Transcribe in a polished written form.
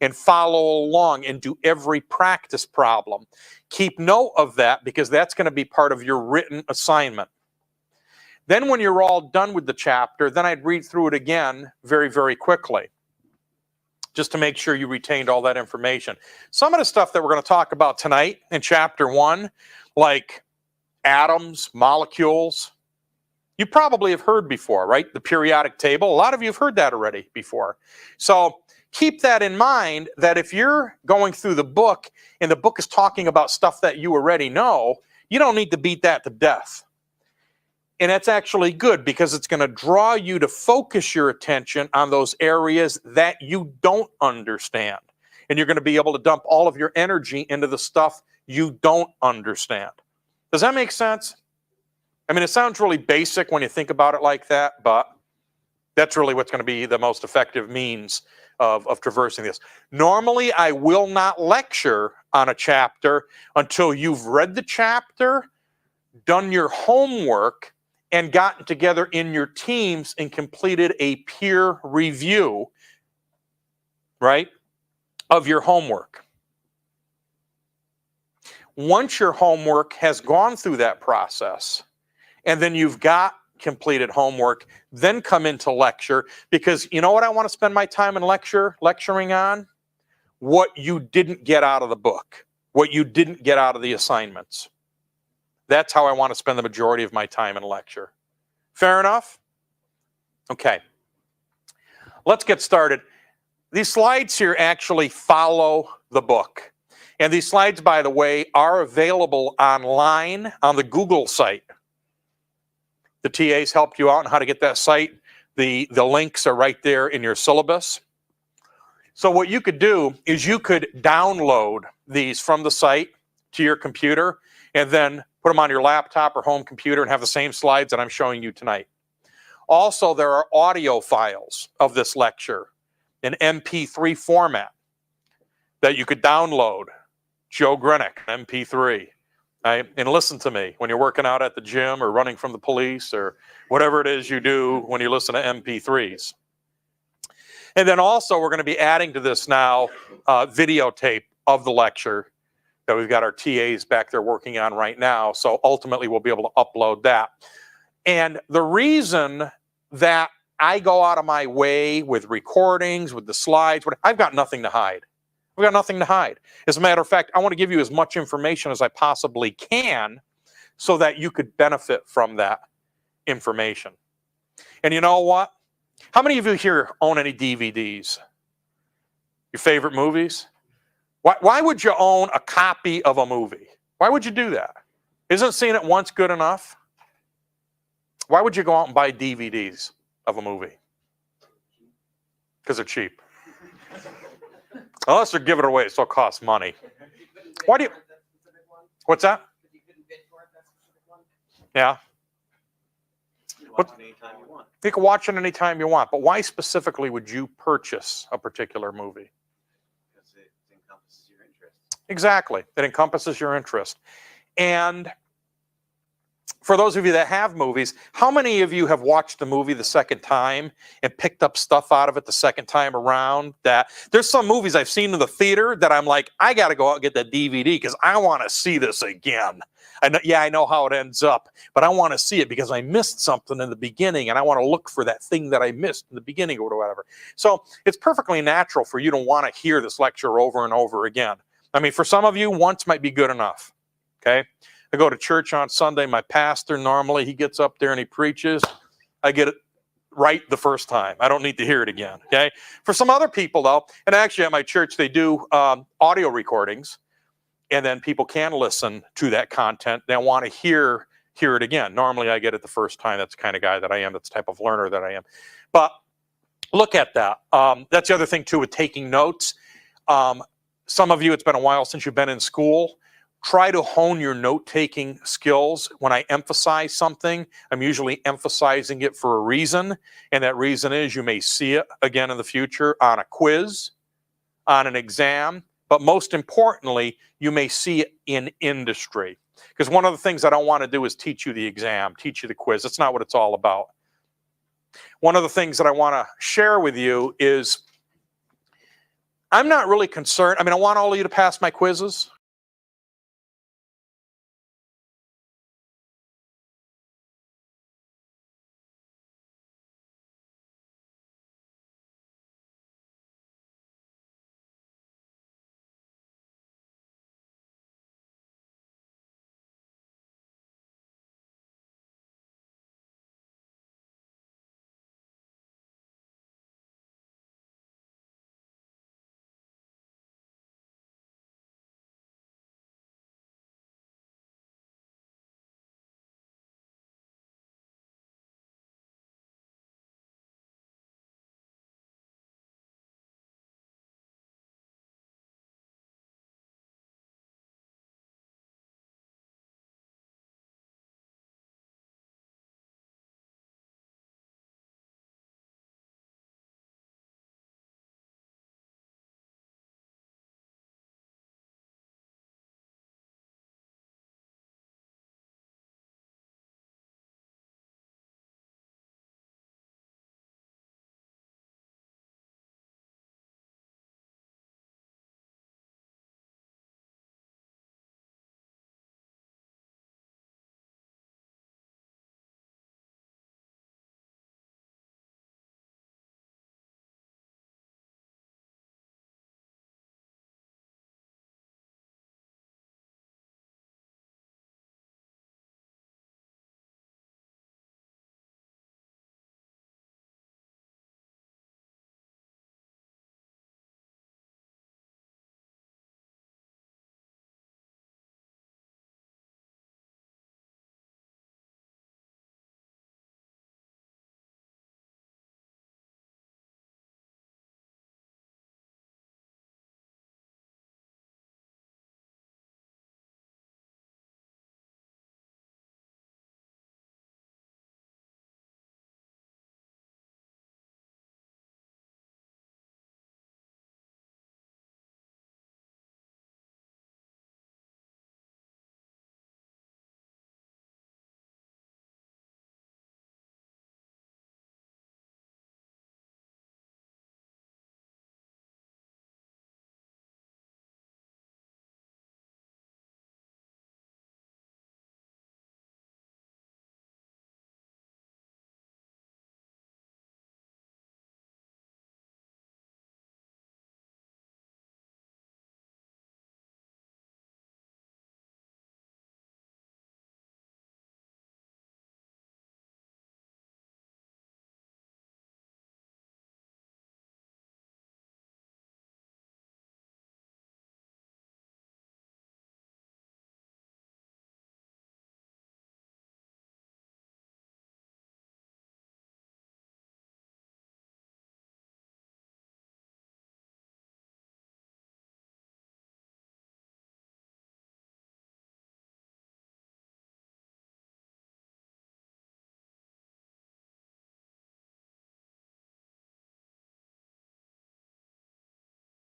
and follow along and do every practice problem. Keep note of that because that's going to be part of your written assignment. Then when you're all done with the chapter, then I'd read through it again very, very quickly, just to make sure you retained all that information. Some of the stuff that we're going to talk about tonight in chapter 1, like atoms, molecules, you probably have heard before, right? The periodic table. A lot of you have heard that already before. So keep that in mind, that if you're going through the book and the book is talking about stuff that you already know, you don't need to beat that to death. And that's actually good because it's going to draw you to focus your attention on those areas that you don't understand. And you're going to be able to dump all of your energy into the stuff you don't understand. Does that make sense? I mean, it sounds really basic when you think about it like that, but that's really what's going to be the most effective means of traversing this. Normally, I will not lecture on a chapter until you've read the chapter, done your homework, and gotten together in your teams and completed a peer review, right, of your homework. Once your homework has gone through that process, and then you've got completed homework, then come into lecture, because you know what I want to spend my time in lecturing on? What you didn't get out of the book, what you didn't get out of the assignments. That's how I want to spend the majority of my time in lecture. Fair enough? Okay. Let's get started. These slides here actually follow the book. And these slides, by the way, are available online on the Google site. The TAs helped you out on how to get that site. The links are right there in your syllabus. So what you could do is you could download these from the site to your computer and then put them on your laptop or home computer and have the same slides that I'm showing you tonight. Also, there are audio files of this lecture in MP3 format that you could download. Joe Grenick, MP3. Right? And listen to me when you're working out at the gym or running from the police or whatever it is you do when you listen to MP3s. And then also we're going to be adding to this now videotape of the lecture that we've got our TAs back there working on right now. So ultimately we'll be able to upload that. And the reason that I go out of my way with recordings, with the slides, I've got nothing to hide. We've got nothing to hide. As a matter of fact, I want to give you as much information as I possibly can so that you could benefit from that information. And you know what? How many of you here own any DVDs? Your favorite movies? Why would you own a copy of a movie? Why would you do that? Isn't seeing it once good enough? Why would you go out and buy DVDs of a movie? Because they're cheap. Unless they're giving it away, so it costs money. Why do you? What's that? Yeah. You can watch it anytime you want, but why specifically would you purchase a particular movie? Because it encompasses your interest. Exactly. It encompasses your interest. And for those of you that have movies, how many of you have watched the movie the second time and picked up stuff out of it the second time around? That there's some movies I've seen in the theater that I'm like, I got to go out and get that DVD because I want to see this again. I know how it ends up, but I want to see it because I missed something in the beginning and I want to look for that thing that I missed in the beginning or whatever. So it's perfectly natural for you to want to hear this lecture over and over again. I mean, for some of you, once might be good enough, okay? I go to church on Sunday. My pastor, normally, he gets up there and he preaches. I get it right the first time. I don't need to hear it again, okay? For some other people, though, and actually at my church, they do audio recordings, and then people can listen to that content. They want to hear it again. Normally, I get it the first time. That's the kind of guy that I am. That's the type of learner that I am. But look at that. That's the other thing, too, with taking notes. Some of you, it's been a while since you've been in school. Try to hone your note-taking skills. When I emphasize something, I'm usually emphasizing it for a reason, and that reason is you may see it again in the future on a quiz, on an exam, but most importantly, you may see it in industry. Because one of the things I don't want to do is teach you the exam, teach you the quiz. That's not what it's all about. One of the things that I want to share with you is I'm not really concerned. I mean, I want all of you to pass my quizzes.